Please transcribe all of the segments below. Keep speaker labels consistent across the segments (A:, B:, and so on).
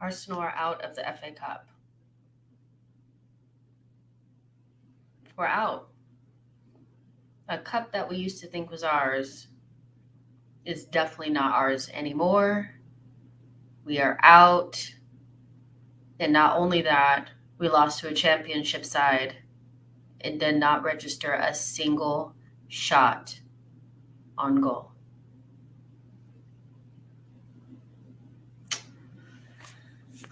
A: Arsenal are out of the FA Cup. We're out. A cup that we used to think was ours is definitely not ours anymore. We are out. And not only that, we lost to a championship side and did not register a single shot on goal.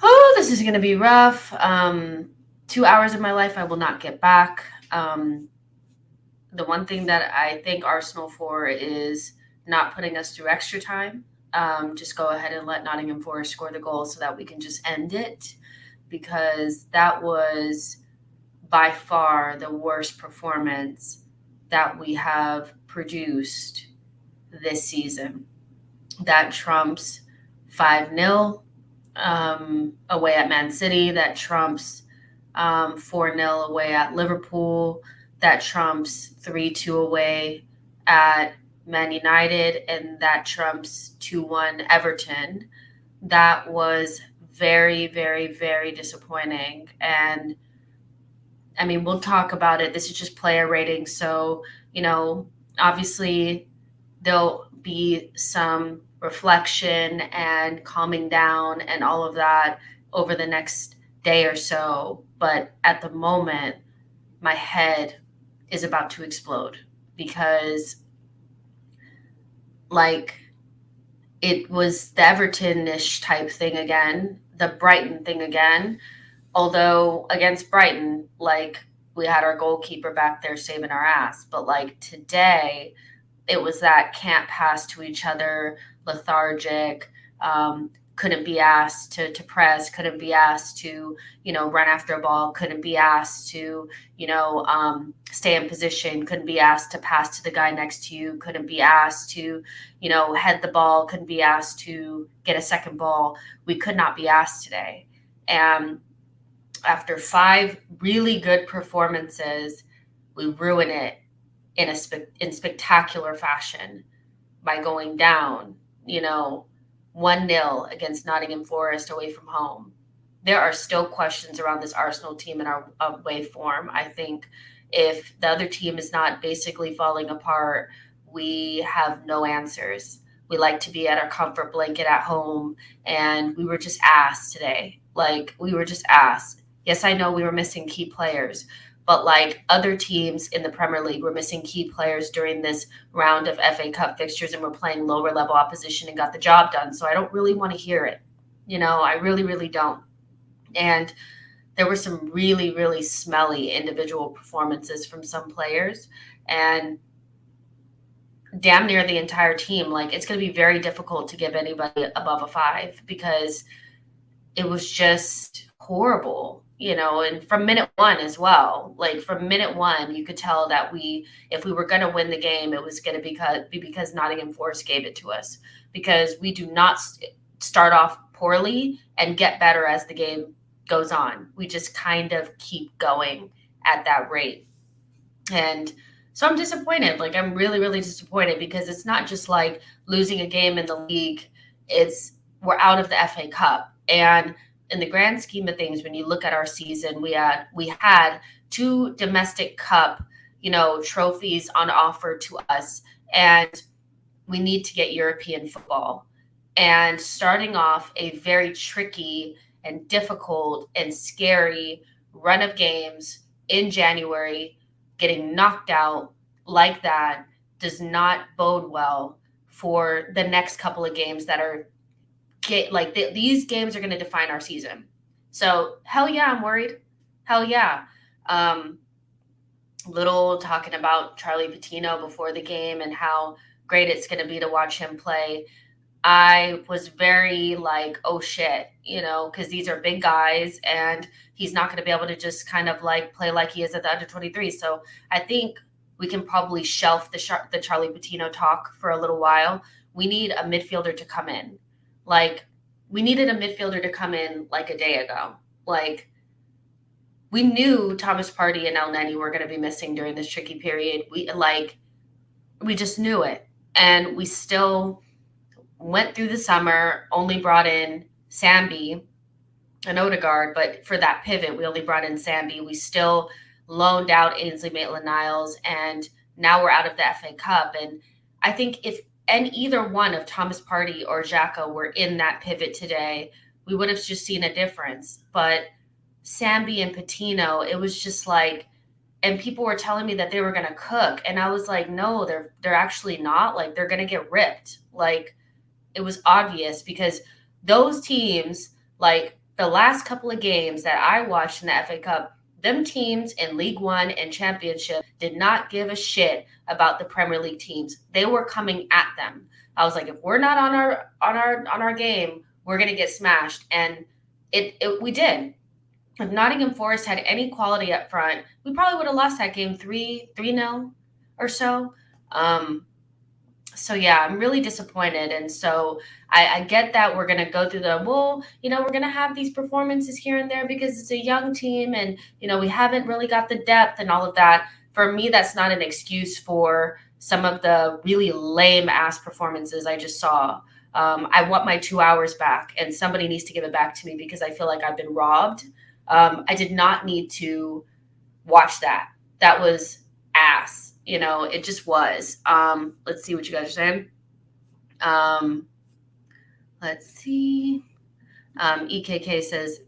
A: Oh, this is going to be rough. 2 hours of my life I will not get back. The one thing that I thank Arsenal for is not putting us through extra time. Just go ahead and let Nottingham Forest score the goal so that we can just end it, because that was by far the worst performance that we have produced this season. That trumps 5-0 away at Man City. That trumps 4-0 away at Liverpool. That trumps 3-2 away at Man United. And that trumps 2-1 Everton. That was very, very, very disappointing. And I mean, we'll talk about it. This is just player rating. So, obviously there'll be some reflection and calming down and all of that over the next day or so. But at the moment, my head is about to explode because, it was the Everton-ish type thing again, the Brighton thing again. Although against Brighton, we had our goalkeeper back there saving our ass. But today, it was that can't pass to each other, lethargic, couldn't be asked to press, couldn't be asked to, run after a ball, couldn't be asked to, stay in position, couldn't be asked to pass to the guy next to you, couldn't be asked to, head the ball, couldn't be asked to get a second ball. We could not be asked today. And after 5 really good performances, we ruin it in spectacular fashion by going down, 1-0 against Nottingham Forest away from home. There are still questions around this Arsenal team and our away form. I think if the other team is not basically falling apart, we have no answers. We like to be at our comfort blanket at home, and we were just asked today. We were just asked. Yes, I know we were missing key players, but other teams in the Premier League were missing key players during this round of FA Cup fixtures, and we're playing lower level opposition and got the job done. So I don't really want to hear it. I really, really don't. And there were some really, really smelly individual performances from some players, and damn near the entire team. It's going to be very difficult to give anybody above a 5 because it was just horrible. And from minute 1 as well, from minute 1, you could tell that if we were going to win the game, it was going to be because Nottingham Forest gave it to us, because we do not start off poorly and get better as the game goes on. We just kind of keep going at that rate. And so I'm disappointed. I'm really, really disappointed because it's not just losing a game in the league. We're out of the FA Cup. And in the grand scheme of things, when you look at our season, we had 2 domestic cup, trophies on offer to us, and we need to get European football. And starting off a very tricky and difficult and scary run of games in January, getting knocked out like that does not bode well for the next couple of games that are these games are going to define our season. So hell yeah, I'm worried. Hell yeah. Little talking about Charlie Patino before the game and how great it's going to be to watch him play. I was very oh shit, because these are big guys and he's not going to be able to just kind of play like he is at the under 23. So I think we can probably shelf the Charlie Patino talk for a little while. We need a midfielder to come in. We needed a midfielder to come in a day ago. We knew Thomas Partey and El Neni were going to be missing during this tricky period. We just knew it. And we still went through the summer, only brought in Sambi, and Odegaard, but for that pivot, we only brought in Sambi. We still loaned out Ainsley Maitland-Niles, and now we're out of the FA Cup. And I think if either one of Thomas Partey or Xhaka were in that pivot today, we would have just seen a difference. But Sambi and Patino, it was just like, and people were telling me that they were going to cook, and I was like, no, they're actually not. Like, they're going to get ripped. Like, it was obvious because those teams, like the last couple of games that I watched in the FA Cup, them teams in League One and Championship did not give a shit about the Premier League teams. They were coming at them. I was like, if we're not on our game, we're gonna get smashed, and we did. If Nottingham Forest had any quality up front, we probably would have lost that game 3-0 or so. So yeah, I'm really disappointed. And so I get that we're going to go through we're going to have these performances here and there because it's a young team and, we haven't really got the depth and all of that. For me, that's not an excuse for some of the really lame ass performances I just saw. I want my 2 hours back, and somebody needs to give it back to me because I feel like I've been robbed. I did not need to watch that. That was ass. It just was. Let's see what you guys are saying. Let's see. EKK says,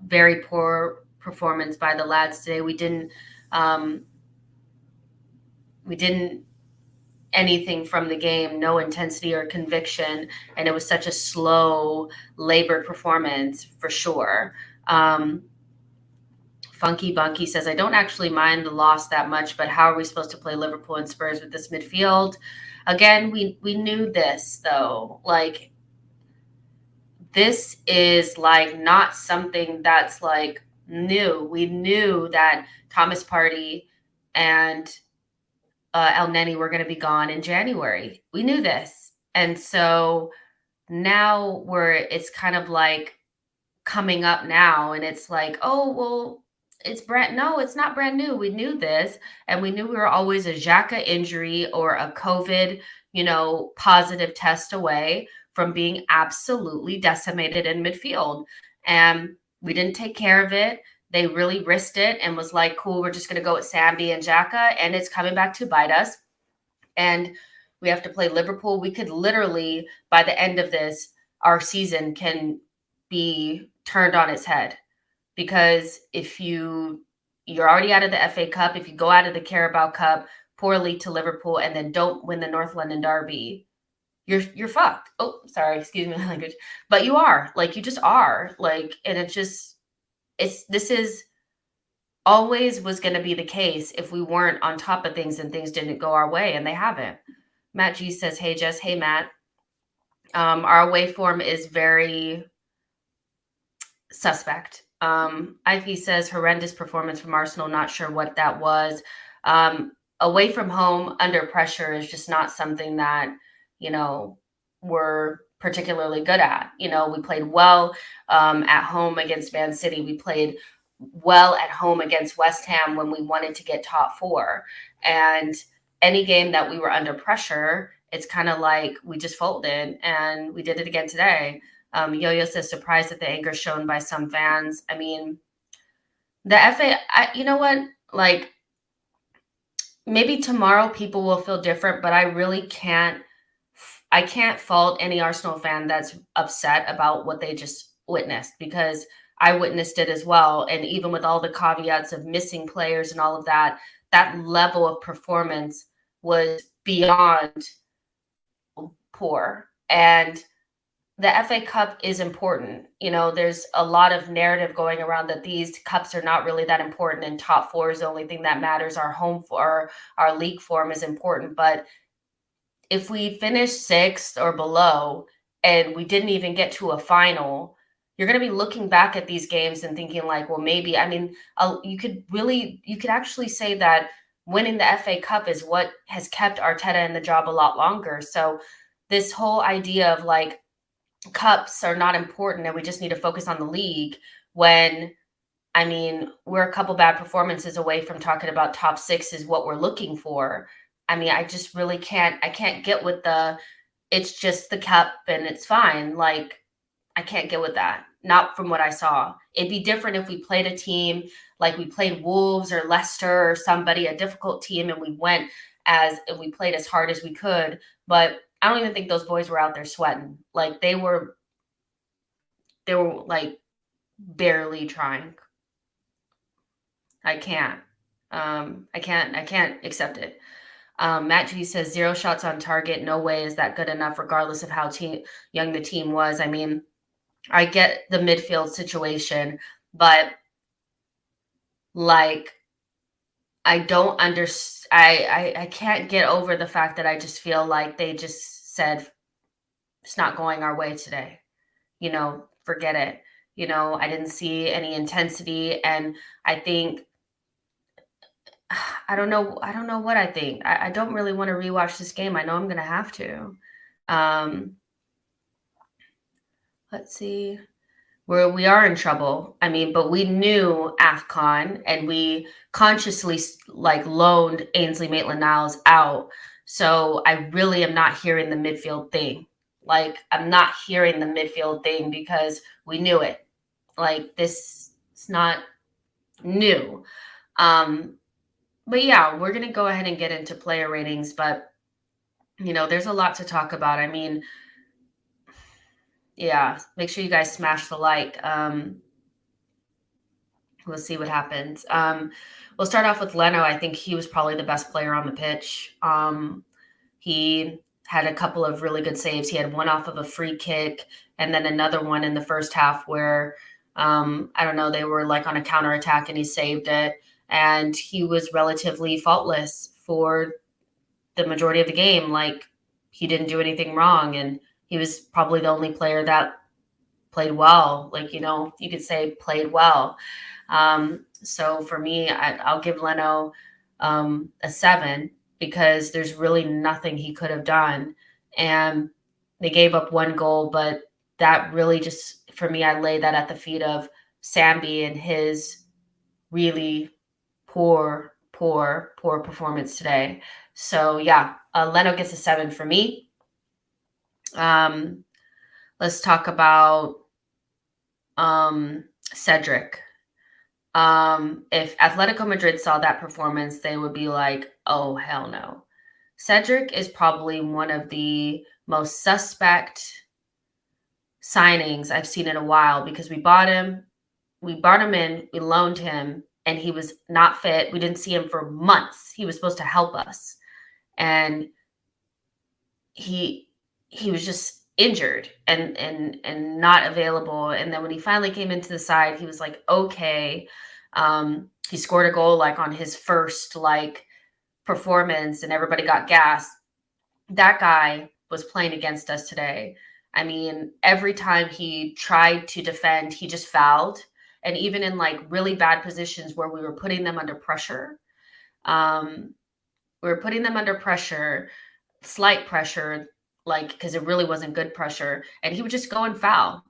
A: very poor performance by the lads today. We didn't anything from the game, no intensity or conviction, and it was such a slow, labored performance for sure. Funky Bunky says, I don't actually mind the loss that much, but how are we supposed to play Liverpool and Spurs with this midfield? Again, we knew this, though. Like, this is, like, not something that's, like, new. We knew that Thomas Partey and El Neni were going to be gone in January. We knew this. And so now it's kind of, like, coming up now, and it's like, oh, well, it's not brand new. We knew this, and we knew we were always a Xhaka injury or a COVID, positive test away from being absolutely decimated in midfield. And we didn't take care of it. They really risked it and was like, cool, we're just going to go with Sambi and Xhaka, and it's coming back to bite us. And we have to play Liverpool. We could literally, by the end of this, our season can be turned on its head. Because if you're already out of the FA Cup, if you go out of the Carabao Cup poorly to Liverpool and then don't win the North London Derby, you're fucked. Oh, sorry, excuse me my language. But you are. Like, you just are. Like, and this is always was going to be the case if we weren't on top of things and things didn't go our way, and they haven't. Matt G says, hey, Jess. Hey, Matt. Our away form is very suspect. Ivy says, horrendous performance from Arsenal. Not sure what that was. Away from home, under pressure is just not something that, we're particularly good at. We played well at home against Man City. We played well at home against West Ham when we wanted to get top four. And any game that we were under pressure, it's kind of like we just folded, and we did it again today. Yo-Yo says, surprised at the anger shown by some fans. I mean, the FA, you know what? Like, maybe tomorrow people will feel different, but I really can't fault any Arsenal fan that's upset about what they just witnessed, because I witnessed it as well. And even with all the caveats of missing players and all of that, that level of performance was beyond poor. And the FA Cup is important. There's a lot of narrative going around that these cups are not really that important, and top four is the only thing that matters. Our league form is important. But if we finish sixth or below and we didn't even get to a final, you're going to be looking back at these games and thinking like, well, maybe, you could actually say that winning the FA Cup is what has kept Arteta in the job a lot longer. So this whole idea of like, cups are not important and we just need to focus on the league, when we're a couple bad performances away from talking about top six is what we're looking for. I just really can't get with it's just the cup and it's fine. Like, I can't get with that. not from what I saw. It'd be different if we played a team like we played Wolves or Leicester or somebody, a difficult team, and we played as hard as we could. But I don't even think those boys were out there sweating. Like they were like barely trying. I can't accept it. Matt G says 0 shots on target. No way is that good enough, regardless of how young the team was. I mean, I get the midfield situation, but like, I don't understand. I can't get over the fact that I just feel like they just said it's not going our way today. Forget it. I didn't see any intensity, and I think I don't know what I think. I don't really want to rewatch this game. I know I'm gonna have to. Let's see. We are in trouble. I mean, but we knew AFCON, and we consciously loaned Ainsley Maitland-Niles out. So I really am not hearing the midfield thing. Like, I'm not hearing the midfield thing because we knew it. Like, this is not new. But yeah, we're going to go ahead and get into player ratings, but there's a lot to talk about. I mean, yeah, make sure you guys smash the like. We'll see what happens. We'll start off with Leno. I think he was probably the best player on the pitch. He had a couple of really good saves. He had one off of a free kick and then another one in the first half where, I don't know, they were like on a counterattack and he saved it. And he was relatively faultless for the majority of the game. Like, he didn't do anything wrong. And he was probably the only player that played well. Like, you could say played well. So for me, I'll give Leno a 7 because there's really nothing he could have done. And they gave up one goal, but that really just, for me, I lay that at the feet of Sambi and his really poor performance today. So yeah, Leno gets a 7 for me. Let's talk about Cedric. If Atletico Madrid saw that performance, they would be like, oh, hell no. Cedric is probably one of the most suspect signings I've seen in a while because we bought him in, we loaned him, and he was not fit. We didn't see him for months. He was supposed to help us. And he was just injured and not available. And then when he finally came into the side, he was like, okay. He scored a goal like on his first performance and everybody got gassed. That guy was playing against us today. I mean, every time he tried to defend, he just fouled. And even in really bad positions where we were putting them under pressure, slight pressure, because it really wasn't good pressure. And he would just go and foul.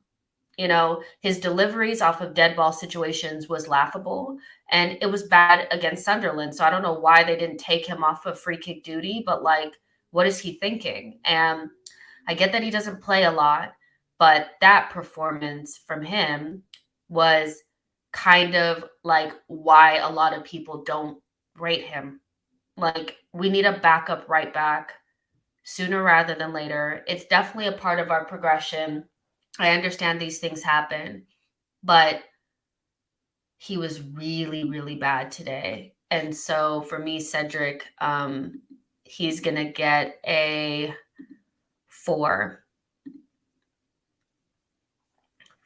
A: His deliveries off of dead ball situations was laughable, and it was bad against Sunderland. So I don't know why they didn't take him off of free kick duty, but what is he thinking? And I get that he doesn't play a lot, but that performance from him was kind of why a lot of people don't rate him. We need a backup right back sooner rather than later. It's definitely a part of our progression. I understand these things happen, but he was really, really bad today. And so for me, Cedric, he's going to get a 4.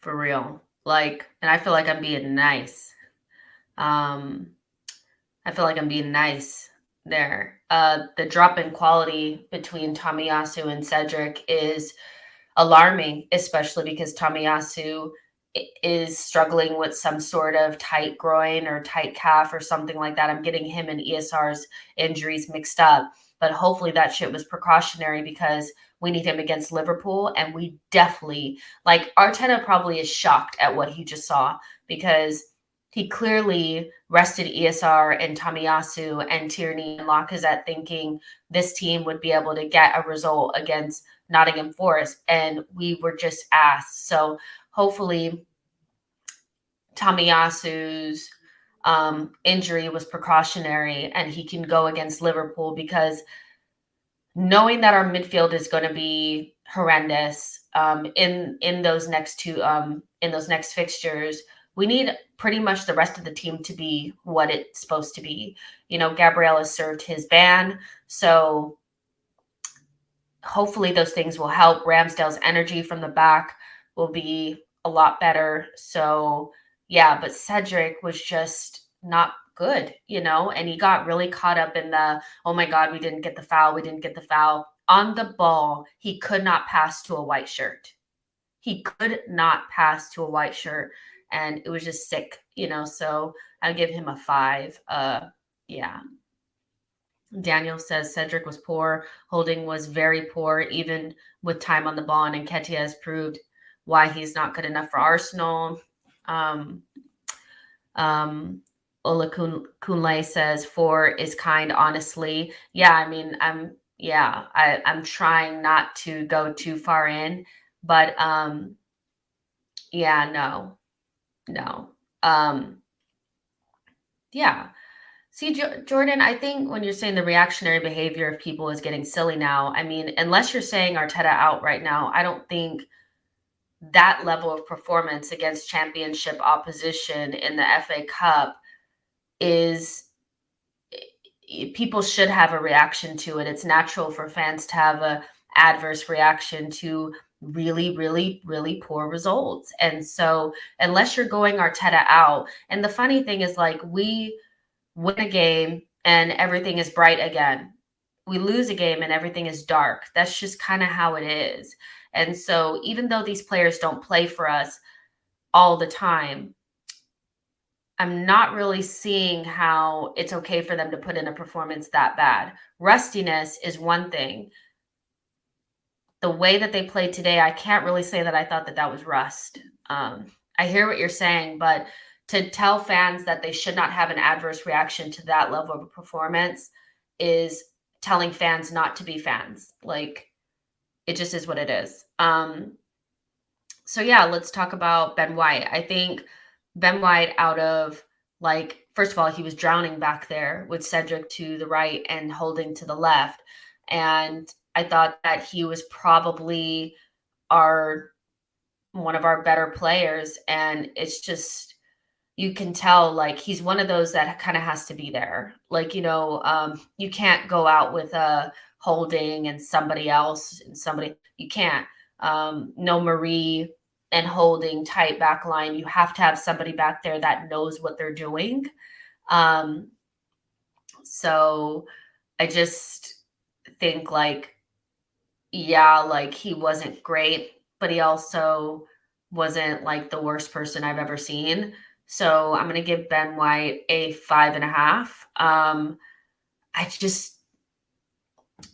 A: For real. And I feel like I'm being nice. There. The drop in quality between Tomiyasu and Cedric is alarming, especially because Tomiyasu is struggling with some sort of tight groin or tight calf or something like that. I'm getting him and ESR's injuries mixed up, but hopefully that shit was precautionary because we need him against Liverpool. And we definitely, Arteta probably is shocked at what he just saw because he clearly rested ESR and Tomiyasu and Tierney and Lacazette thinking this team would be able to get a result against Nottingham Forest, and we were just asked. So hopefully Tomiyasu's injury was precautionary and he can go against Liverpool, because knowing that our midfield is going to be horrendous in those next fixtures, we need pretty much the rest of the team to be what it's supposed to be. Gabriel has served his ban, so hopefully those things will help. Ramsdale's energy from the back will be a lot better. So yeah, but Cedric was just not good, and he got really caught up in the, oh my God, we didn't get the foul. On the ball, he could not pass to a white shirt. He could not pass to a white shirt, and it was just sick, so I give him a 5. Yeah. Daniel says Cedric was poor. Holding was very poor, even with time on the ball. And Nketiah has proved why he's not good enough for Arsenal. Ola Kunle says 4 is kind, honestly. Yeah, I mean, I'm trying not to go too far in, but yeah, no. Yeah. See, Jordan, I think when you're saying the reactionary behavior of people is getting silly now, I mean, unless you're saying Arteta out right now, I don't think that level of performance against championship opposition in the FA Cup is, people should have a reaction to it. It's natural for fans to have a adverse reaction to really, really, really poor results. And so unless you're going Arteta out, and the funny thing is, like, we win a game and everything is bright again. We lose a game and everything is dark. That's just kind of how it is. And so even though these players don't play for us all the time, I'm not really seeing how it's okay for them to put in a performance that bad. Rustiness is one thing. The way that they played today, I can't really say that I thought that was rust. I hear what you're saying, but to tell fans that they should not have an adverse reaction to that level of a performance is telling fans not to be fans. Like, it just is what it is. So yeah, let's talk about Ben White. I think Ben White, out of, like, first of all, he was drowning back there with Cedric to the right and Holding to the left. And I thought that he was probably one of our better players. And it's just, you can tell, like, he's one of those that kind of has to be there. Like, you can't go out with a Holding and somebody else and somebody, you can't. No Marie and Holding tight back line. You have to have somebody back there that knows what they're doing. So I just think, like, yeah, like, he wasn't great, but he also wasn't like the worst person I've ever seen. So I'm going to give Ben White a 5.5. I just,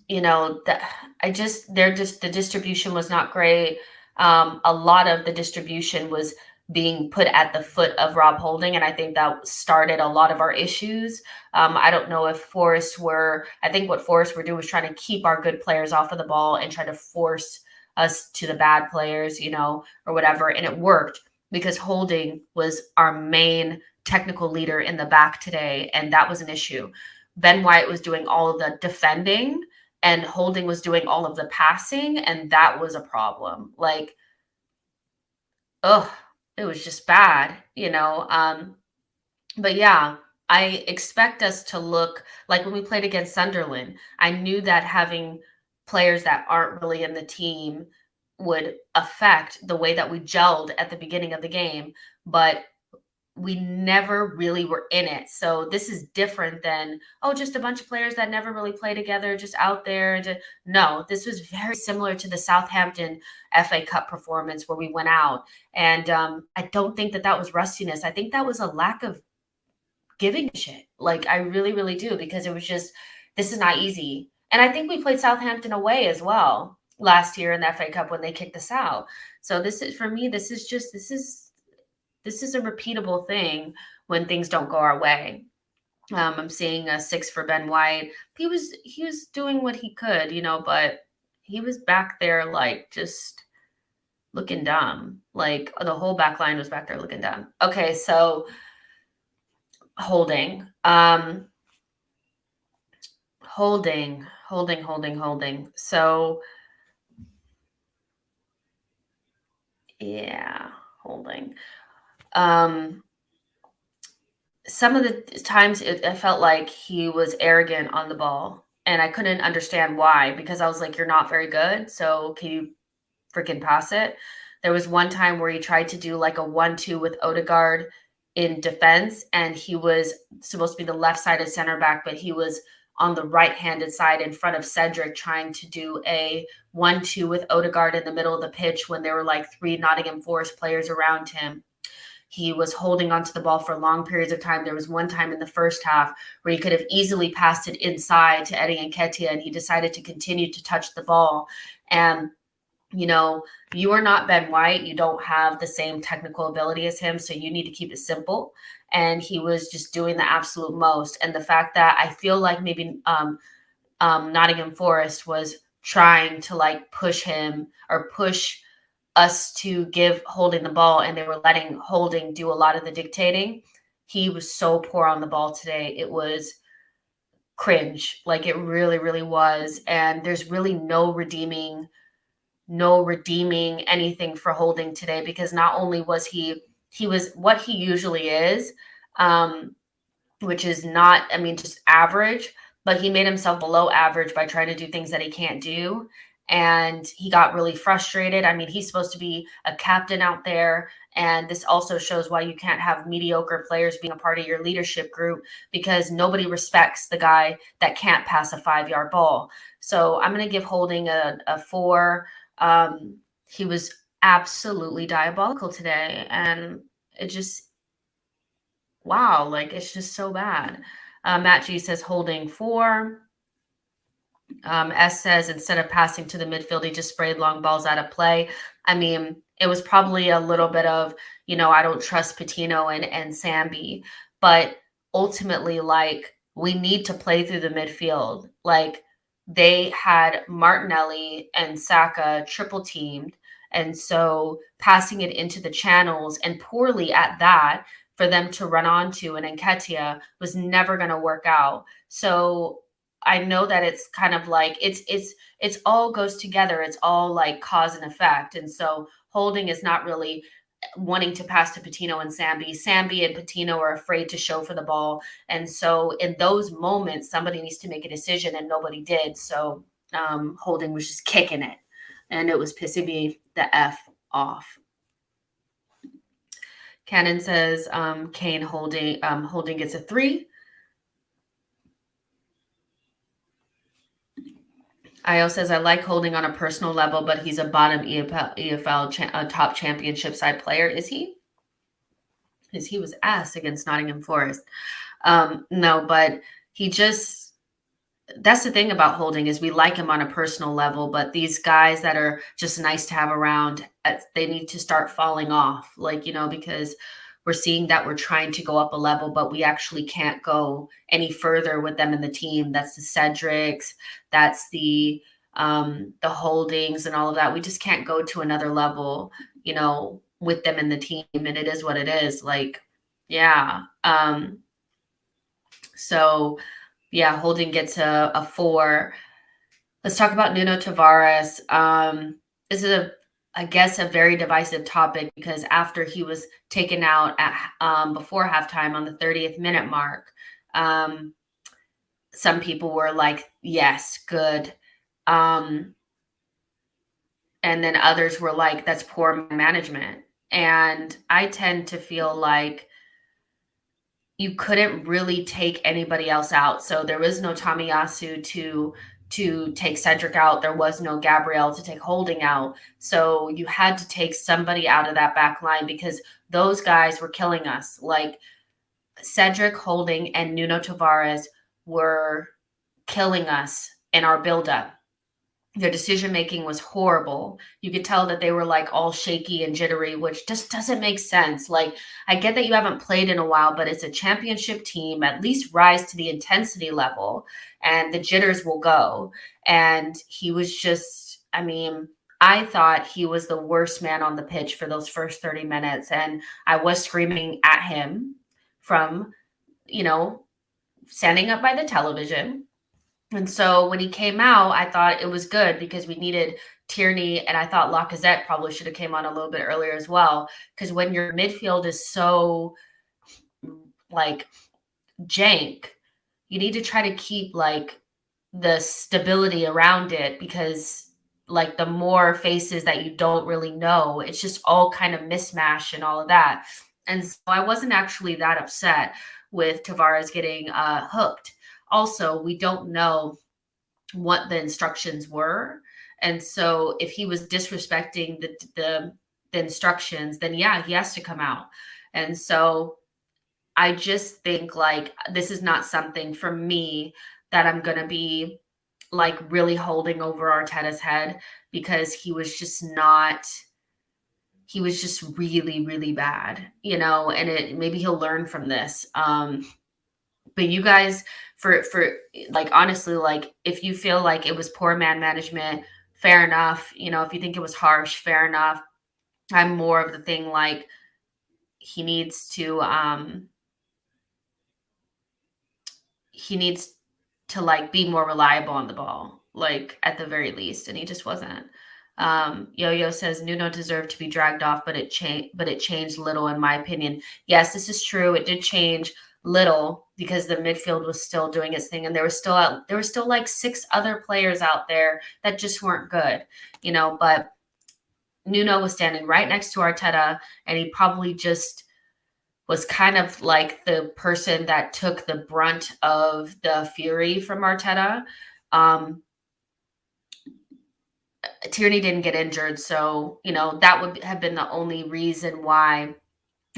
A: the distribution was not great. A lot of the distribution was being put at the foot of Rob Holding, and I think that started a lot of our issues. I don't know if I think what Forest were doing was trying to keep our good players off of the ball and try to force us to the bad players, or whatever. And it worked because Holding was our main technical leader in the back today, and that was an issue. Ben White was doing all of the defending and Holding was doing all of the passing, and that was a problem. Like, it was just bad, but yeah, I expect us to look like when we played against Sunderland. I knew that having players that aren't really in the team would affect the way that we gelled at the beginning of the game, but we never really were in it. So this is different than, just a bunch of players that never really play together, just out there. No, this was very similar to the Southampton FA Cup performance where we went out. And I don't think that was rustiness. I think that was a lack of giving a shit. Like, I really, really do, because it was just, this is not easy. And I think we played Southampton away as well last year in the FA Cup when they kicked us out. So this is, for me, this is a repeatable thing when things don't go our way. I'm seeing a 6 for Ben White. He was doing what he could, but he was back there, like, just looking dumb. Like the whole back line was back there looking dumb. Okay, so holding. Holding. So yeah, holding. Some of the times I felt like he was arrogant on the ball, and I couldn't understand why, because I was like, "You're not very good, so can you freaking pass it?" There was one time where he tried to do like a 1-2 with Odegaard in defense, and he was supposed to be the left-sided center back, but he was on the right-handed side in front of Cedric trying to do a 1-2 with Odegaard in the middle of the pitch when there were like 3 Nottingham Forest players around him. He was holding onto the ball for long periods of time. There was one time in the first half where he could have easily passed it inside to Eddie Nketiah, and he decided to continue to touch the ball. And you know, you are not Ben White. You don't have the same technical ability as him, so you need to keep it simple. And he was just doing the absolute most. And the fact that I feel like maybe Nottingham Forest was trying to like push him or push us to give Holding the ball, and they were letting Holding do a lot of the dictating. He was so poor on the ball today. It was cringe. Like it really, really was. And there's really no redeeming anything for Holding today, because not only was he was what he usually is, which is not, I mean, just average, but he made himself below average by trying to do things that he can't do. And he got really frustrated. I mean, he's supposed to be a captain out there. And this also shows why you can't have mediocre players being a part of your leadership group, because nobody respects the guy that can't pass a 5-yard ball. So I'm going to give Holding a 4. He was absolutely diabolical today. And it just, wow, like it's just so bad. Matt G says Holding 4. S says instead of passing to the midfield, he just sprayed long balls out of play. I mean, it was probably a little bit of, I don't trust Patino and Sambi, but ultimately, like, we need to play through the midfield. Like, they had Martinelli and Saka triple teamed. And so passing it into the channels, and poorly at that, for them to run onto an Nketiah was never going to work out. So I know that it's kind of like it's all goes together. It's all like cause and effect. And so Holding is not really wanting to pass to Patino and Sambi. Sambi and Patino are afraid to show for the ball. And so in those moments, somebody needs to make a decision, and nobody did. So Holding was just kicking it, and it was pissing me the F off. Cannon says Kane Holding gets a 3. Io says, I like Holding on a personal level, but he's a bottom EFL top championship side player. Is he? Because he was ass against Nottingham Forest. No, but he just, that's the thing about Holding, is we like him on a personal level, but these guys that are just nice to have around, they need to start falling off. Like, because we're seeing that we're trying to go up a level, but we actually can't go any further with them in the team. That's the Cedrics, that's the Holdings and all of that. We just can't go to another level, with them in the team. And it is what it is. Like, yeah. So yeah, Holding gets a 4. Let's talk about Nuno Tavares. This is I guess, a very divisive topic, because after he was taken out at before halftime on the 30th minute mark, some people were like, yes, good. And then others were like, that's poor management. And I tend to feel like you couldn't really take anybody else out. So there was no Tomiyasu to take Cedric out. There was no Gabriel to take Holding out. So you had to take somebody out of that back line, because those guys were killing us. Like Cedric, Holding, and Nuno Tavares were killing us in our buildup. Their decision-making was horrible. You could tell that they were like all shaky and jittery, which just doesn't make sense. Like, I get that you haven't played in a while, but it's a championship team. At least rise to the intensity level and the jitters will go. And he was just, I mean, I thought he was the worst man on the pitch for those first 30 minutes. And I was screaming at him from, you know, standing up by the television. And so when he came out, I thought it was good because we needed Tierney, and I thought Lacazette probably should have came on a little bit earlier as well. Because when your midfield is so like jank, you need to try to keep like the stability around it, because like the more faces that you don't really know, it's just all kind of mismatch and all of that. And so I wasn't actually that upset with Tavares getting hooked. Also, we don't know what the instructions were. And so if he was disrespecting the instructions, then yeah, he has to come out. And so I just think like this is not something for me that I'm going to be like really holding over Arteta's head, because he was just really, really bad, and maybe he'll learn from this. But you guys, for like, honestly, like if you feel like it was poor man management, fair enough. If you think it was harsh, fair enough. I'm more of the thing like he needs to like be more reliable on the ball, like at the very least, and he just wasn't. Yo-Yo says Nuno deserved to be dragged off, but it changed little in my opinion. Yes, this is true. It did change little because the midfield was still doing its thing, and there were still like 6 other players out there that just weren't good, but Nuno was standing right next to Arteta, and he probably just was kind of like the person that took the brunt of the fury from Arteta. Tierney didn't get injured, so that would have been the only reason why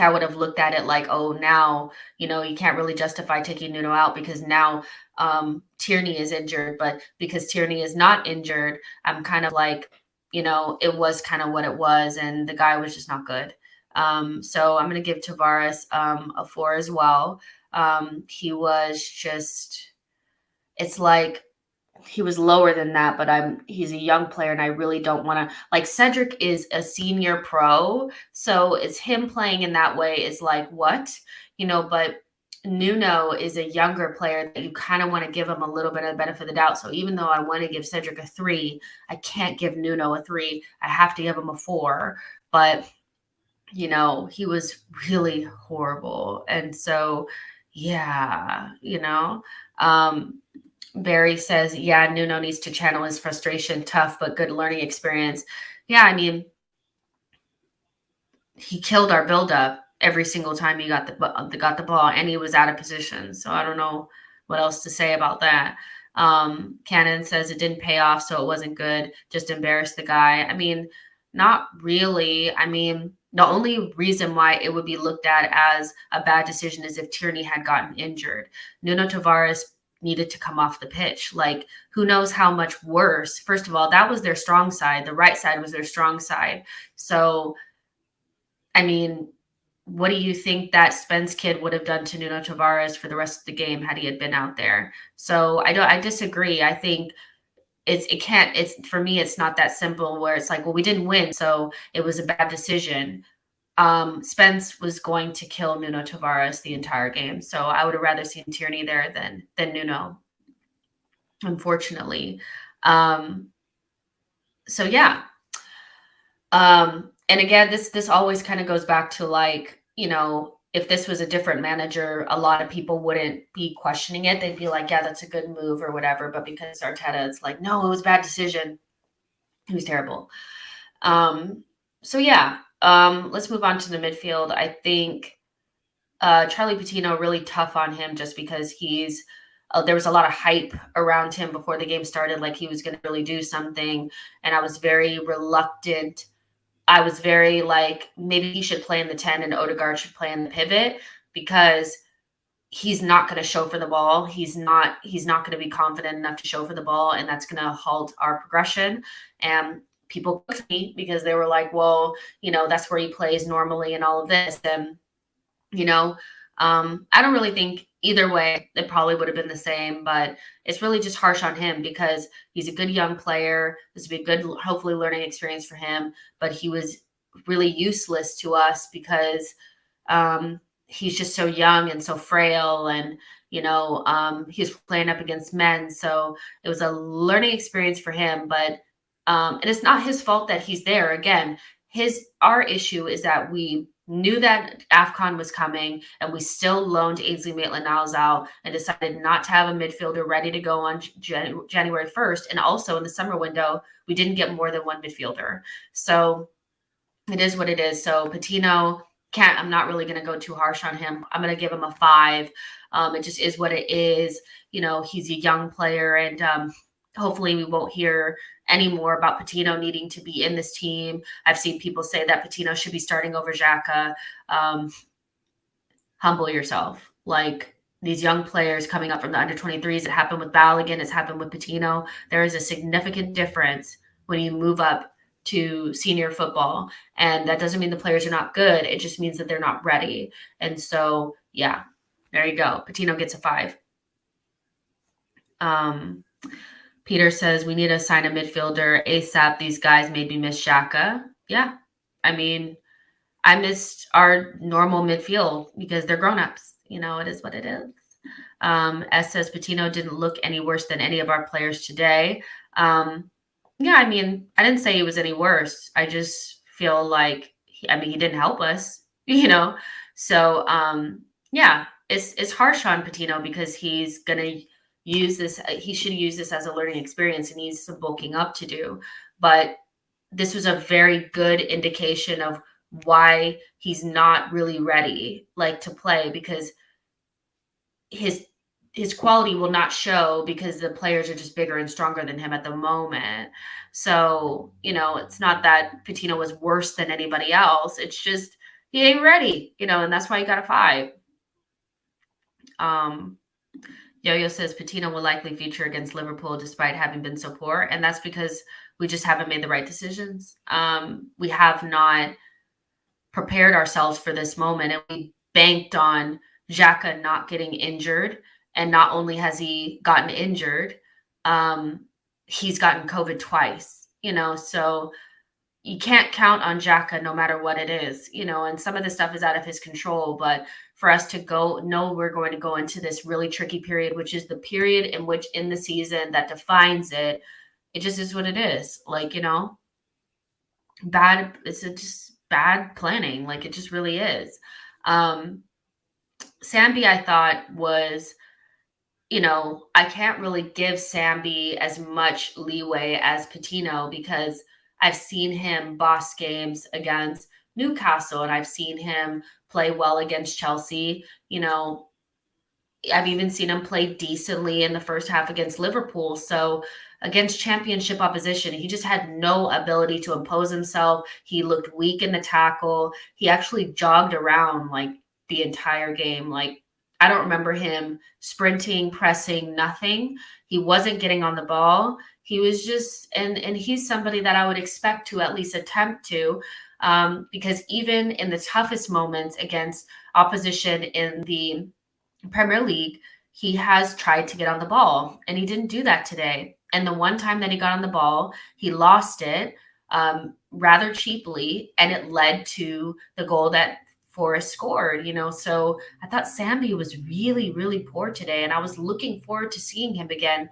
A: I would have looked at it like, oh, now you can't really justify taking Nuno out because now Tierney is injured. But because Tierney is not injured, I'm kind of like, it was kind of what it was, and the guy was just not good. So I'm going to give Tavares a 4 as well. He was just, it's like he was lower than that, but he's a young player, and I really don't want to, like, Cedric is a senior pro, so it's him playing in that way is like, what? But Nuno is a younger player that you kind of want to give him a little bit of the benefit of the doubt. So even though I want to give Cedric a 3, I can't give Nuno a 3. I have to give him a 4. But he was really horrible. And so, yeah, Barry says, yeah, Nuno needs to channel his frustration. Tough, but good learning experience. Yeah, I mean, he killed our buildup every single time he got the ball, and he was out of position. So I don't know what else to say about that. Cannon says it didn't pay off, so it wasn't good. Just embarrassed the guy. I mean, not really. I mean, the only reason why it would be looked at as a bad decision is if Tierney had gotten injured. Nuno Tavares needed to come off the pitch. Like, who knows how much worse? First of all, that was their strong side. The right side was their strong side. So, I mean, what do you think that Spence kid would have done to Nuno Tavares for the rest of the game had he had been out there? So I disagree. I think for me, it's not that simple where it's like, well, we didn't win, so it was a bad decision. Spence was going to kill Nuno Tavares the entire game. So I would have rather seen Tierney there than Nuno, unfortunately. So yeah. And again, this always kind of goes back to like, if this was a different manager, a lot of people wouldn't be questioning it. They'd be like, yeah, that's a good move or whatever. But because Arteta, it's like, no, it was a bad decision. He was terrible. So yeah, let's move on to the midfield. I think Charlie Patino, really tough on him just because there was a lot of hype around him before the game started, like he was going to really do something. And I was very reluctant. I was very like, maybe he should play in the 10 and Odegaard should play in the pivot, because he's not going to show for the ball. He's not going to be confident enough to show for the ball, and that's going to halt our progression. And people cooked me because they were like, well, that's where he plays normally and all of this. And, I don't really think either way, it probably would have been the same, but it's really just harsh on him because he's a good young player. This would be a good, hopefully, learning experience for him, but he was really useless to us because he's just so young and so frail, and he was playing up against men, so it was a learning experience for him. But and it's not his fault that he's there. Again, our issue is that we knew that AFCON was coming, and we still loaned Ainsley Maitland-Niles out and decided not to have a midfielder ready to go on January 1st. And also in the summer window, we didn't get more than one midfielder. So it is what it is. So Patino, I'm not really going to go too harsh on him. I'm going to give him a 5. It just is what it is. He's a young player, and hopefully we won't hear any more about Patino needing to be in this team. I've seen people say that Patino should be starting over Xhaka. Humble yourself. Like, these young players coming up from the under-23s, it happened with Balogun, it's happened with Patino. There is a significant difference when you move up to senior football, and that doesn't mean the players are not good. It just means that they're not ready. And so, yeah, there you go. Patino gets a 5. Peter says, we need to sign a midfielder ASAP. These guys made me miss Xhaka. Yeah. I mean, I missed our normal midfield because they're grown-ups. It is what it is. S says, Patino didn't look any worse than any of our players today. Yeah, I mean, I didn't say he was any worse. I just feel like, he didn't help us, So, yeah, it's harsh on Patino because he's going to use this. He should use this as a learning experience, and needs some bulking up to do. But this was a very good indication of why he's not really ready, to play, because his quality will not show because the players are just bigger and stronger than him at the moment. So, it's not that Patino was worse than anybody else. It's just he ain't ready, and that's why he got a 5. Yo-Yo says Patino will likely feature against Liverpool despite having been so poor. And that's because we just haven't made the right decisions. We have not prepared ourselves for this moment, and we banked on Xhaka not getting injured. And not only has he gotten injured, he's gotten COVID twice, so you can't count on Xhaka no matter what it is, and some of this stuff is out of his control. But for us to we're going to go into this really tricky period, which is the period in the season that defines it. It just is what it is. It's just bad planning. It just really is. Sambi, I thought, was, I can't really give Sambi as much leeway as Patino because I've seen him boss games against Newcastle, and I've seen him play well against Chelsea. I've even seen him play decently in the first half against Liverpool. So against championship opposition, he just had no ability to impose himself. He looked weak in the tackle. He actually jogged around the entire game. I don't remember him sprinting, pressing, nothing. He wasn't getting on the ball. He was just, and he's somebody that I would expect to at least attempt to, because even in the toughest moments against opposition in the Premier League, he has tried to get on the ball, and he didn't do that today. And the one time that he got on the ball, he lost it rather cheaply, and it led to the goal that Forrest scored, So I thought Sambi was really, really poor today, and I was looking forward to seeing him again.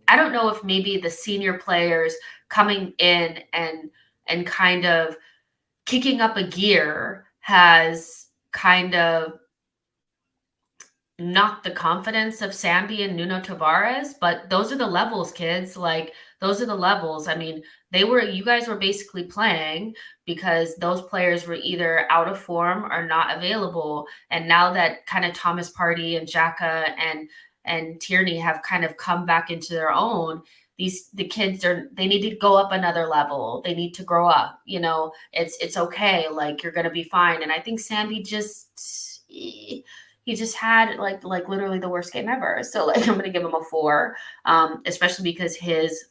A: I don't know if maybe the senior players coming in and kind of kicking up a gear has kind of knocked the confidence of Sambi and Nuno Tavares, but those are the levels, kids. Those are the levels. You guys were basically playing because those players were either out of form or not available. And now that kind of Thomas Partey and Xhaka and Tierney have kind of come back into their own, the kids they need to go up another level. They need to grow up. It's okay. You're gonna be fine. And I think Sambi he just had literally the worst game ever. So I'm gonna give him a 4, especially because his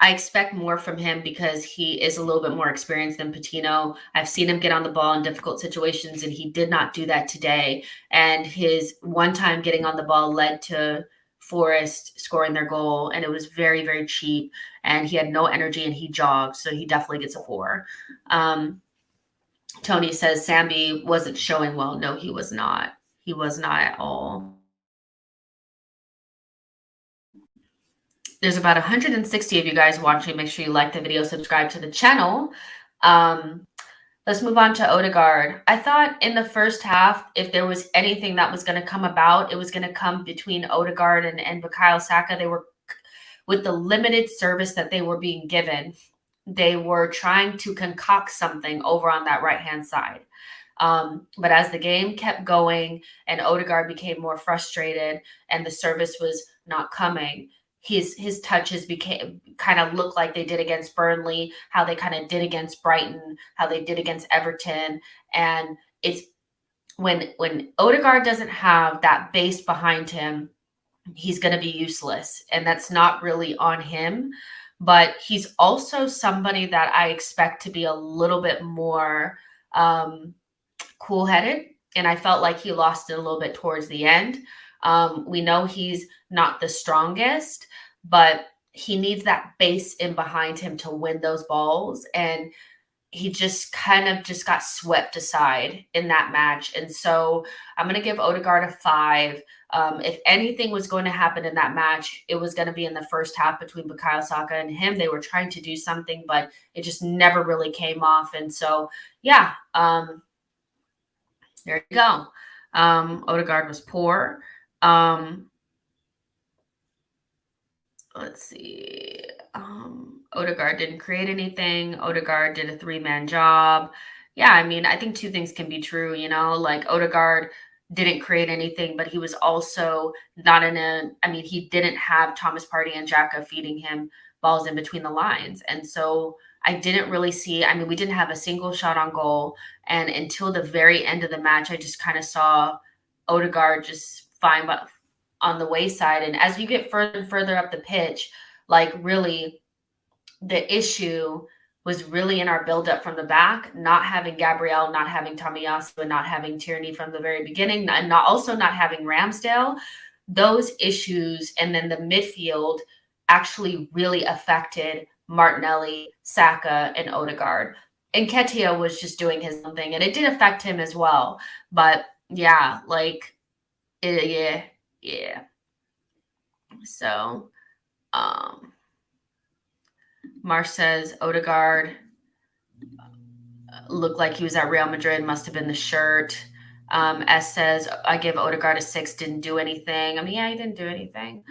A: I expect more from him because he is a little bit more experienced than Patino. I've seen him get on the ball in difficult situations, and he did not do that today. And his one time getting on the ball led to Forest scoring their goal, and it was very, very cheap. And he had no energy, and he jogged, so he definitely gets a 4. Tony says Sambi wasn't showing well. No, he was not. He was not at all. There's about 160 of you guys watching. Make sure you like the video, subscribe to the channel. Let's move on to Odegaard. I thought in the first half, if there was anything that was going to come about, it was going to come between Odegaard and Bukayo Saka. They were, with the limited service that they were being given, they were trying to concoct something over on that right-hand side. But as the game kept going and Odegaard became more frustrated and the service was not coming, his touches became kind of looked like they did against Burnley, how they kind of did against Brighton, how they did against Everton. And it's when Odegaard doesn't have that base behind him, he's going to be useless. And that's not really on him. But he's also somebody that I expect to be a little bit more cool-headed. And I felt like he lost it a little bit towards the end. We know he's not the strongest, but he needs that base in behind him to win those balls. And he just kind of just got swept aside in that match. And so I'm going to give Odegaard a 5. If anything was going to happen in that match, it was going to be in the first half between Bukayo Saka and him. They were trying to do something, but it just never really came off. And so, yeah, there you go. Odegaard was poor. Let's see. Odegaard didn't create anything. Odegaard did a 3-man job. Yeah, I mean, I think two things can be true, like Odegaard didn't create anything, but he was also not he didn't have Thomas Partey and Xhaka feeding him balls in between the lines. And so I didn't really see, we didn't have a single shot on goal. And until the very end of the match, I just kind of saw Odegaard just fine on the wayside. And as you get further and further up the pitch, really the issue was really in our buildup from the back, not having Gabriel, not having Tomiyasu, and not having Tierney from the very beginning, and also not having Ramsdale. Those issues, and then the midfield actually really affected Martinelli, Saka, and Odegaard. And Nketiah was just doing his own thing, and it did affect him as well. But yeah, yeah. So, Marsh says Odegaard looked like he was at Real Madrid, must have been the shirt. S says, I give Odegaard a 6, didn't do anything. Yeah, he didn't do anything.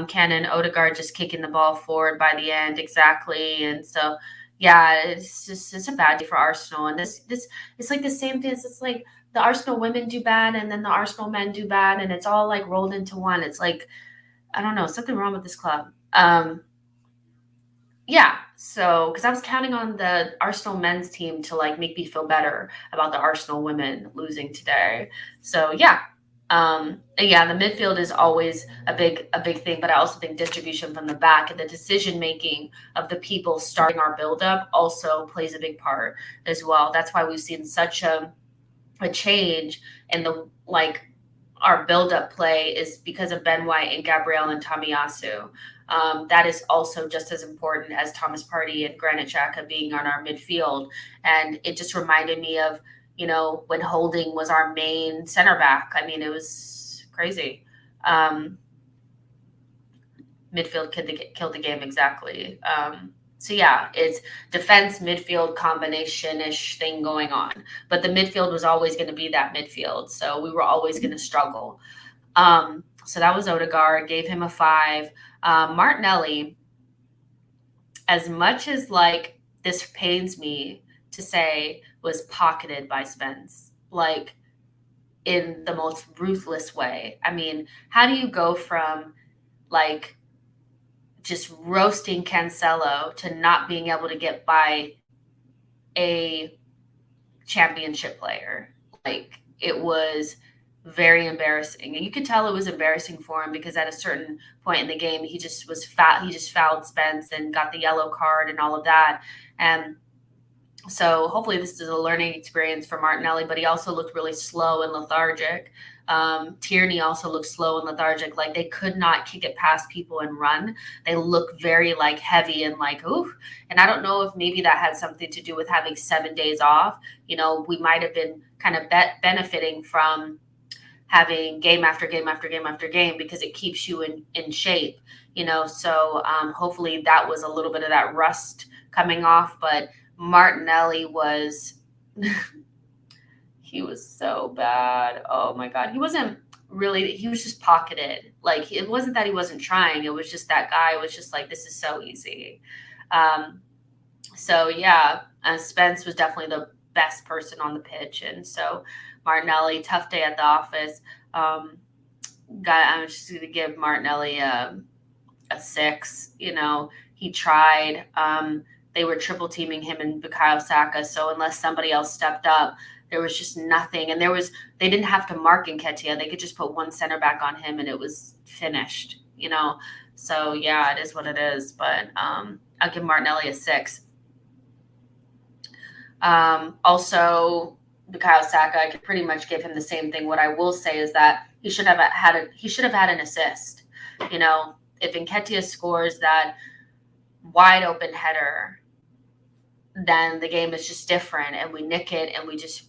A: Cannon, Odegaard just kicking the ball forward by the end, exactly. And so, yeah, it's a bad day for Arsenal. And this it's like the same thing. It's like the Arsenal women do bad, and then the Arsenal men do bad, and it's all rolled into one. It's like, I don't know, something wrong with this club. Yeah, so because I was counting on the Arsenal men's team to make me feel better about the Arsenal women losing today. So yeah, and yeah, the midfield is always a big thing, but I also think distribution from the back and the decision making of the people starting our buildup also plays a big part as well. That's why we've seen such a change in the our build-up play is because of Ben White and Gabriel and Tomiyasu. That is also just as important as Thomas Partey and Granit Xhaka being on our midfield. And it just reminded me of, when Holding was our main center back. It was crazy. Midfield killed the game, exactly. So yeah, it's defense, midfield combination-ish thing going on. But the midfield was always going to be that midfield. So we were always going to struggle. So that was Odegaard, gave him a 5. Martinelli, as much as this pains me to say, was pocketed by Spence, in the most ruthless way. How do you go from just roasting Cancelo to not being able to get by a championship player? It was very embarrassing. And you could tell it was embarrassing for him because at a certain point in the game, he just was fat. He just fouled Spence and got the yellow card and all of that. And so hopefully this is a learning experience for Martinelli, but he also looked really slow and lethargic. Tierney also looked slow and lethargic. Like they could not kick it past people and run. They look very like heavy and like, ooh. And I don't know if maybe that had something to do with having 7 days off. You know, we might have been kind of benefiting from having game after game after game after game because it keeps you in shape, you know. So hopefully that was a little bit of that rust coming off. But Martinelli was he was so bad. Oh my God. He wasn't really, he was just pocketed. Like it wasn't that he wasn't trying. It was just that guy was just like, this is so easy. So yeah, Spence was definitely the best person on the pitch. And so Martinelli, tough day at the office. I'm just going to give Martinelli a 6. You know, he tried. They were triple teaming him and Bukayo Saka. So unless somebody else stepped up, there was just nothing. And they didn't have to mark Nketiah. They could just put one center back on him and it was finished, you know? So yeah, it is what it is. But I'll give Martinelli a 6. Also, Bukayo Saka, I could pretty much give him the same thing. What I will say is that he should have had an assist. You know, if Nketiah scores that wide open header, then the game is just different and we nick it and we just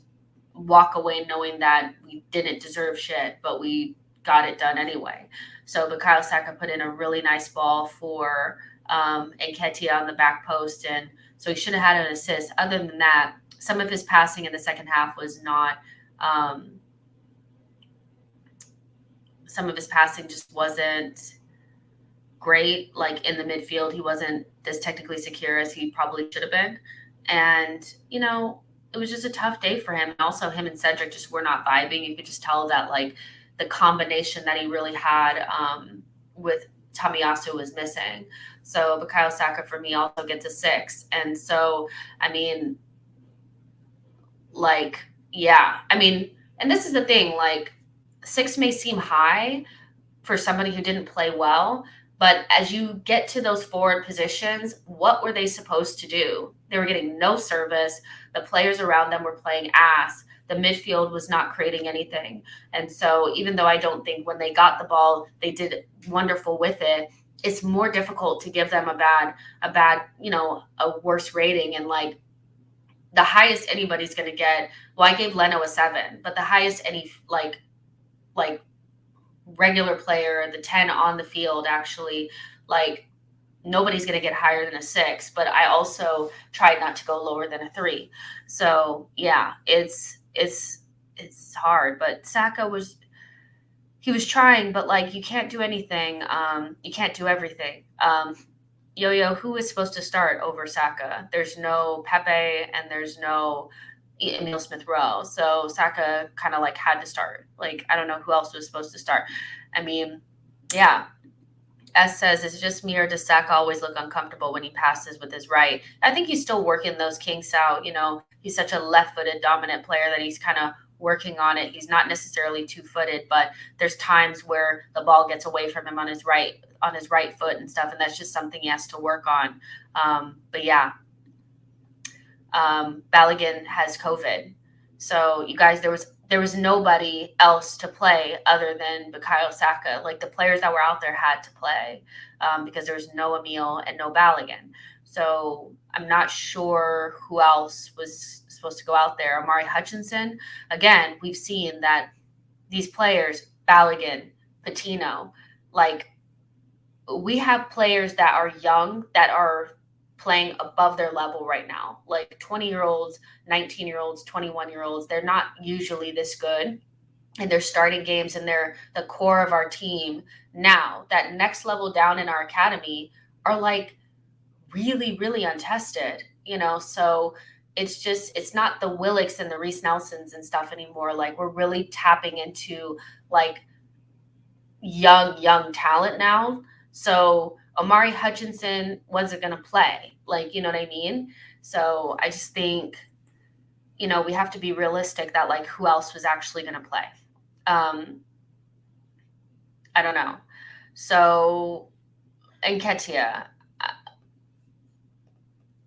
A: walk away knowing that we didn't deserve shit, but we got it done anyway. So Bukayo Saka put in a really nice ball for Nketiah on the back post, and so he should have had an assist. Other than that, some of his passing in the second half was not some of his passing just wasn't great. Like in the midfield, he wasn't as technically secure as he probably should have been. And, you know, it was just a tough day for him. And also him and Cedric just were not vibing. You could just tell that like the combination that he really had with Tomiyasu was missing. So Bukayo Saka for me also gets a 6. And so, I mean, like, yeah, I mean, and this is the thing, like 6 may seem high for somebody who didn't play well, but as you get to those forward positions, what were they supposed to do? They were getting no service. The players around them were playing ass. The midfield was not creating anything. And so even though I don't think when they got the ball, they did wonderful with it, it's more difficult to give them a bad, you know, a worse rating. And like the highest anybody's going to get, well, I gave Leno a 7, but the highest any like regular player, the 10 on the field, actually, like nobody's going to get higher than a 6, but I also tried not to go lower than a 3. So yeah, it's hard, but Saka he was trying, but like you can't do anything. You can't do everything. Yo-Yo, who is supposed to start over Saka? There's no Pepe and there's no Emile Smith-Rowe. So Saka kind of like had to start. Like, I don't know who else was supposed to start. I mean, yeah. S says, is it just me or does Saka always look uncomfortable when he passes with his right? I think he's still working those kinks out. You know, he's such a left-footed dominant player that he's kind of working on it. He's not necessarily two-footed, but there's times where the ball gets away from him on his right foot and stuff, and that's just something he has to work on. But yeah, Balogun has COVID. So you guys, there was nobody else to play other than Bukayo Saka. Like the players that were out there had to play because there was no Emile and no Balogun. So I'm not sure who else was supposed to go out there. Amari Hutchinson, again, we've seen that these players, Balogun, Patino, like we have players that are young that are playing above their level right now, like 20-year-olds, 19-year-olds, 21-year-olds. They're not usually this good, and they're starting games, and they're the core of our team now. That next level down in our academy are like really, really untested, you know? So it's not the Willocks and the Reece Nelsons and stuff anymore. Like we're really tapping into like young talent now. So Amari Hutchinson wasn't going to play, like, you know what I mean? So I just think, you know, we have to be realistic that like who else was actually going to play. I don't know. So, Nketiah,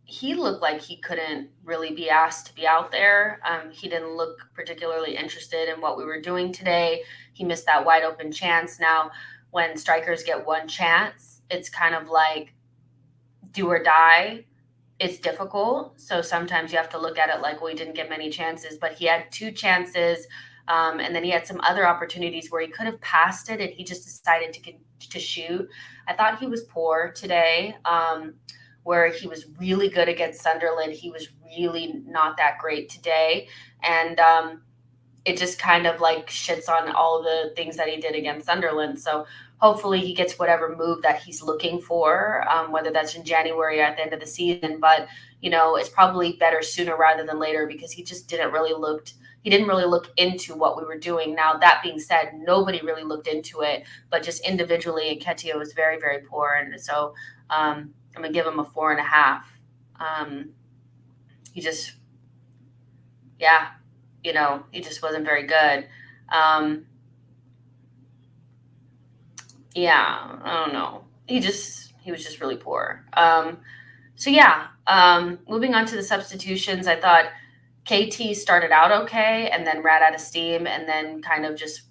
A: he looked like he couldn't really be asked to be out there. He didn't look particularly interested in what we were doing today. He missed that wide open chance. Now, when strikers get one chance, it's kind of like do or die. It's difficult. So sometimes you have to look at it like, well, he didn't get many chances, but he had two chances. And then he had some other opportunities where he could have passed it and he just decided to shoot. I thought he was poor today, where he was really good against Sunderland. He was really not that great today. And it just kind of like shits on all the things that he did against Sunderland. So hopefully he gets whatever move that he's looking for, whether that's in January or at the end of the season. But, it's probably better sooner rather than later because he just didn't really look into what we were doing. Now, that being said, nobody really looked into it, but just individually, Nketiah was very, very poor. And so I'm going to give him a 4.5. He just, yeah, he just wasn't very good. Yeah, I don't know. He was just really poor. Moving on to the substitutions, I thought KT started out okay and then ran out of steam and then kind of just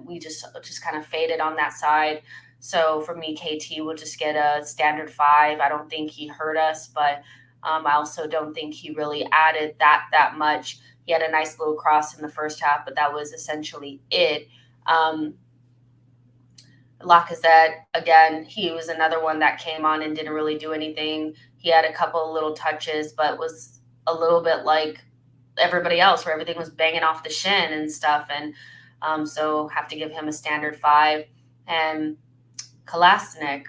A: we just kind of faded on that side. So for me, KT will just get a standard 5. I don't think he hurt us, but I also don't think he really added that much. He had a nice little cross in the first half, but that was essentially it. Lacazette, again, he was another one that came on and didn't really do anything. He had a couple of little touches, but was a little bit like everybody else where everything was banging off the shin and stuff. And so have to give him a standard 5. And Kolasinac,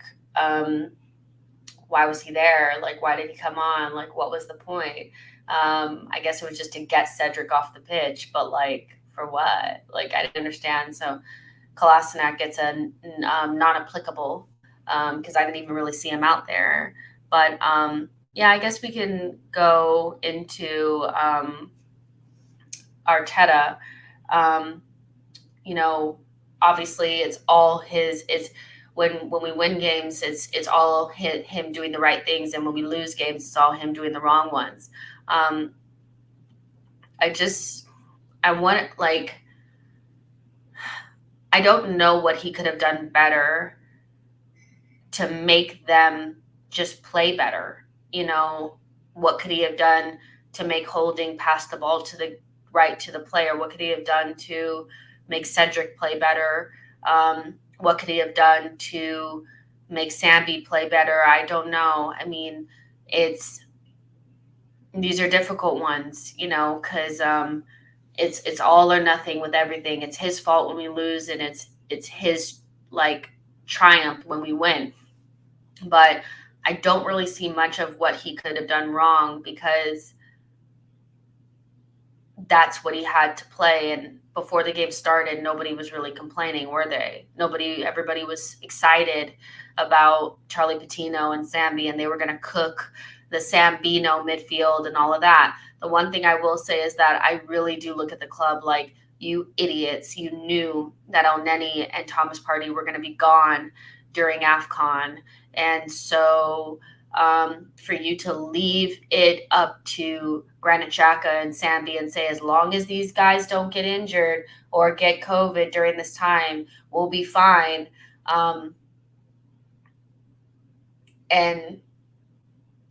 A: why was he there? Like, why did he come on? Like, what was the point? I guess it was just to get Cedric off the pitch, but like, for what? Like, I didn't understand. So Kolasinac gets a non-applicable because I didn't even really see him out there. But I guess we can go into Arteta. Obviously it's all his. It's when we win games, it's all him doing the right things, and when we lose games, it's all him doing the wrong ones. I want like. I don't know what he could have done better to make them just play better. What could he have done to make Holding pass the ball to the right to the player? What could he have done to make Cedric play better? What could he have done to make Sambi play better? I don't know. I mean, these are difficult ones, because it's all or nothing with everything. It's his fault when we lose, and it's his like triumph when we win. But I don't really see much of what he could have done wrong because that's what he had to play. And before the game started, nobody was really complaining, were they? Everybody was excited about Charlie Patino and Sambi, and they were going to cook the Sambino midfield and all of that. The one thing I will say is that I really do look at the club like, you idiots, you knew that El Neni and Thomas Partey were going to be gone during AFCON. And so for you to leave it up to Granit Xhaka and Sambi and say, as long as these guys don't get injured or get COVID during this time, we'll be fine. And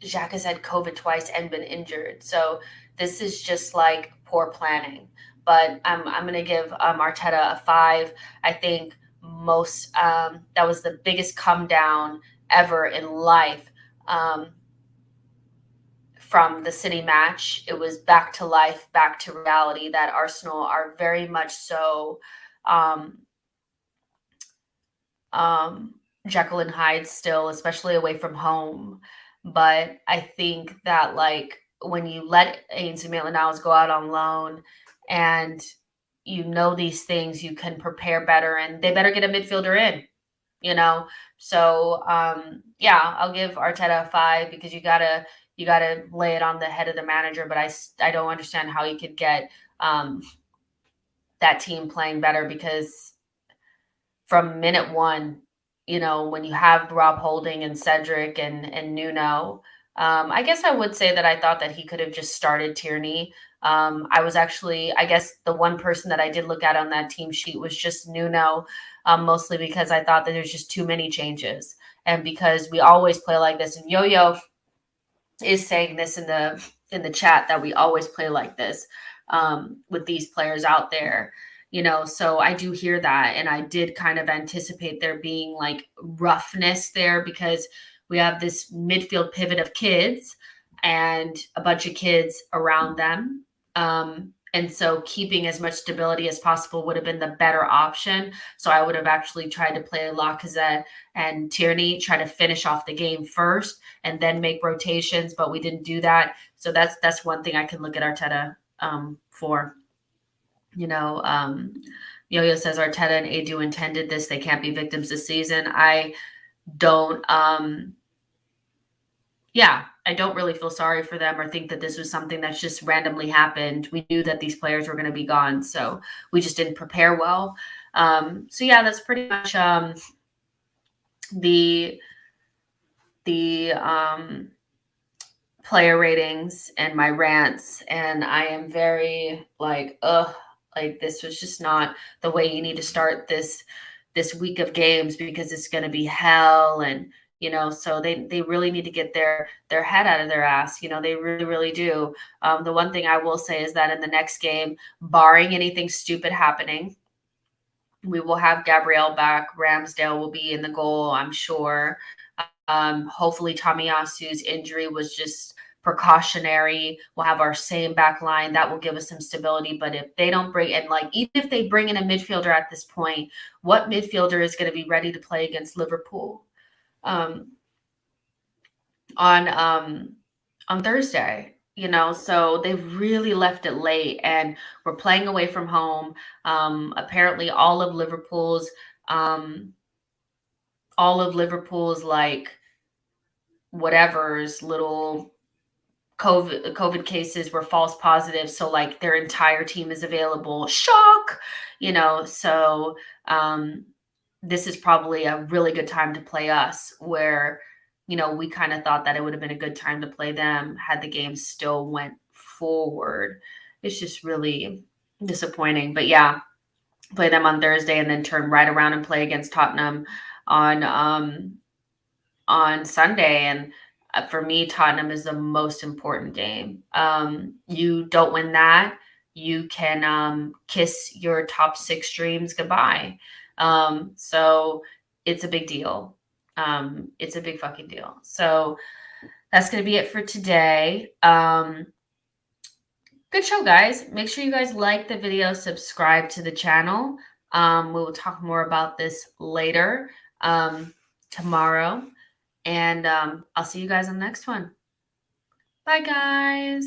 A: Xhaka's had COVID twice and been injured. So this is just like poor planning. But I'm going to give Arteta a 5. I think that was the biggest come down ever in life from the City match. It was back to life, back to reality that Arsenal are very much so Jekyll and Hyde still, especially away from home. But I think that like when you let Ainsley Maitland-Niles go out on loan and these things, you can prepare better, and they better get a midfielder in, So I'll give Arteta a 5 because you gotta lay it on the head of the manager. But I don't understand how he could get that team playing better, because from minute one, when you have Rob Holding and Cedric and Nuno, I guess I would say that I thought that he could have just started Tierney. I was actually, I guess the one person that I did look at on that team sheet was just Nuno, mostly because I thought that there's just too many changes. And because we always play like this, and Yo-Yo is saying this in the chat, that we always play like this with these players out there. So I do hear that, and I did kind of anticipate there being like roughness there, because we have this midfield pivot of kids and a bunch of kids around them. And so keeping as much stability as possible would have been the better option. So I would have actually tried to play Lacazette and Tierney, try to finish off the game first and then make rotations, but we didn't do that. So that's one thing I can look at Arteta for. Yo-Yo says Arteta and Edu intended this. They can't be victims this season. I don't I don't really feel sorry for them or think that this was something that's just randomly happened. We knew that these players were going to be gone, so we just didn't prepare well. So yeah, that's pretty much the player ratings and my rants. And I am very like this was just not the way you need to start this week of games, because it's going to be hell. And so they really need to get their head out of their ass. They really, really do. The one thing I will say is that in the next game, barring anything stupid happening, we will have Gabrielle back. Ramsdale will be in the goal, I'm sure. Hopefully Tomiyasu's injury was just precautionary. We'll have our same back line. That will give us some stability. But if they don't bring, and like, even if they bring in a midfielder at this point, what midfielder is going to be ready to play against Liverpool on Thursday? So they've really left it late, and we're playing away from home. Apparently all of Liverpool's like whatever's little COVID cases were false positives. So like their entire team is available. Shock, so this is probably a really good time to play us, where, we kind of thought that it would have been a good time to play them had the game still went forward. It's just really disappointing. But yeah, play them on Thursday and then turn right around and play against Tottenham on Sunday. And for me, Tottenham is the most important game. You don't win that, you can kiss your top 6 dreams goodbye. So it's a big deal. It's a big fucking deal. So that's going to be it for today. Good show, guys. Make sure you guys like the video, subscribe to the channel. We will talk more about this later, tomorrow. And I'll see you guys on the next one. Bye, guys.